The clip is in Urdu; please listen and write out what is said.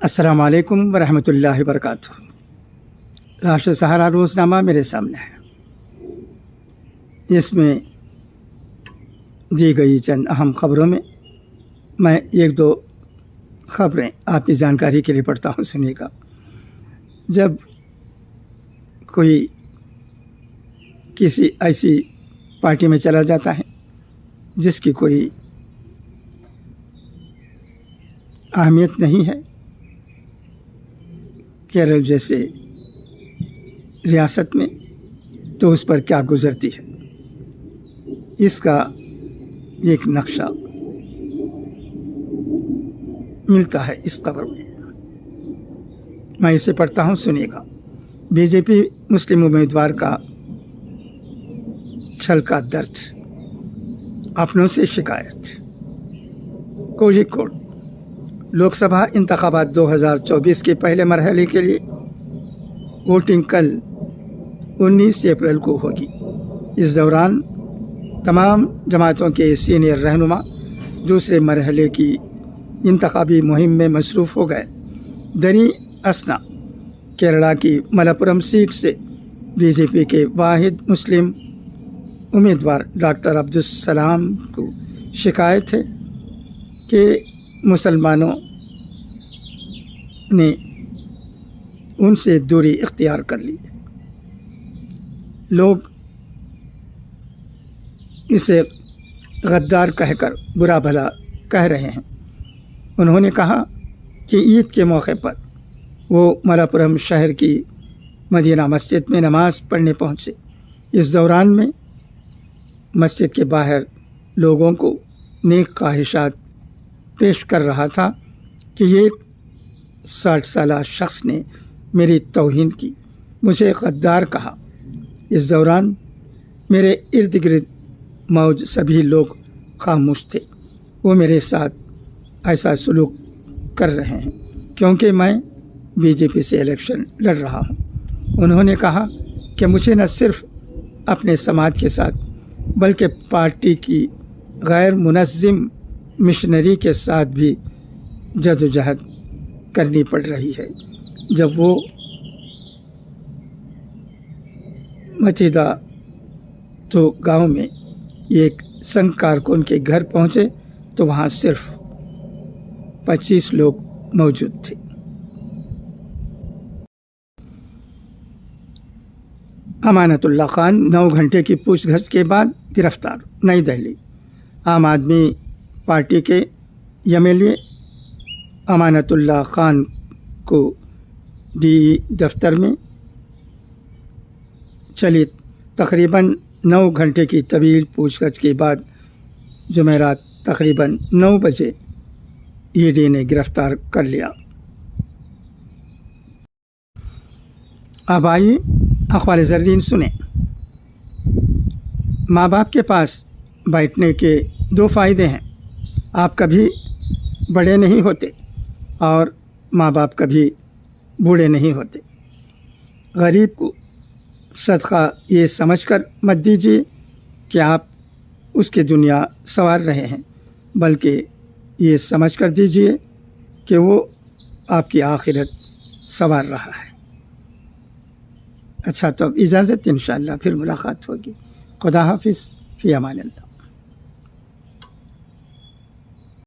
السلام علیکم ورحمۃ اللہ وبرکاتہ۔ راشد سہارا روزنامہ میرے سامنے ہے۔ اس میں دی گئی چند اہم خبروں میں ایک دو خبریں آپ کی جانکاری کے لیے پڑھتا ہوں، سنیے گا۔ جب کوئی کسی ایسی پارٹی میں چلا جاتا ہے جس کی کوئی اہمیت نہیں ہے، کیرل جیسے ریاست میں، تو اس پر کیا گزرتی ہے، اس کا ایک نقشہ ملتا ہے اس خبر میں اسے پڑھتا ہوں، سنیے گا۔ بی جے پی مسلم امیدوار کا چھل کا درد، اپنوں سے شکایت۔ کوژھکوڈ لوک سبھا انتخابات 2024 کے پہلے مرحلے کے لیے ووٹنگ کل 19 اپریل کو ہوگی۔ اس دوران تمام جماعتوں کے سینئر رہنما دوسرے مرحلے کی انتخابی مہم میں مصروف ہو گئے۔ دری اسنا کیرلا کی ملپورم سیٹ سے بی جے پی کے واحد مسلم امیدوار ڈاکٹر عبدالسلام کو شکایت ہے کہ مسلمانوں نے ان سے دوری اختیار کر لی۔ لوگ اسے غدار کہہ کر برا بھلا کہہ رہے ہیں۔ انہوں نے کہا کہ عید کے موقع پر وہ ملپورم شہر کی مدینہ مسجد میں نماز پڑھنے پہنچے۔ اس دوران میں مسجد کے باہر لوگوں کو نیک خواہشات پیش کر رہا تھا کہ ایک 60 سالہ شخص نے میری توہین کی، مجھے غدار کہا۔ اس دوران میرے ارد گرد موجود سبھی لوگ خاموش تھے۔ وہ میرے ساتھ ایسا سلوک کر رہے ہیں کیونکہ میں بی جے پی سے الیکشن لڑ رہا ہوں۔ انہوں نے کہا کہ مجھے نہ صرف اپنے سماج کے ساتھ بلکہ پارٹی کی غیر منظم مشنری کے ساتھ بھی جدوجہد کرنی پڑ رہی ہے۔ جب وہ متیدا تو گاؤں میں ایک سنگھ کارکن کے گھر پہنچے تو وہاں صرف 25 لوگ موجود تھے۔ امانت اللہ خان 9 گھنٹے کی پوچھ گچھ کے بعد گرفتار۔ نئی دہلی، عام آدمی پارٹی کے ایم ایل اے امانت اللہ خان کو ڈی دفتر میں چلی تقریباً 9 گھنٹے کی طویل پوچھ گچھ کے بعد جمعرات تقریباً 9 بجے ای ڈی نے گرفتار کر لیا۔ اب آئیے اقوال زرین سنیں۔ ماں باپ کے پاس بیٹھنے کے 2 فائدے ہیں۔ آپ کبھی بڑے نہیں ہوتے اور ماں باپ کبھی بوڑھے نہیں ہوتے۔ غریب کو صدقہ یہ سمجھ کر مت دیجیے کہ آپ اس کی دنیا سنوار رہے ہیں، بلکہ یہ سمجھ کر دیجیے کہ وہ آپ کی آخرت سنوار رہا ہے۔ اچھا، تو اب اجازت، انشاءاللہ پھر ملاقات ہوگی۔ خدا حافظ، فی امان اللہ۔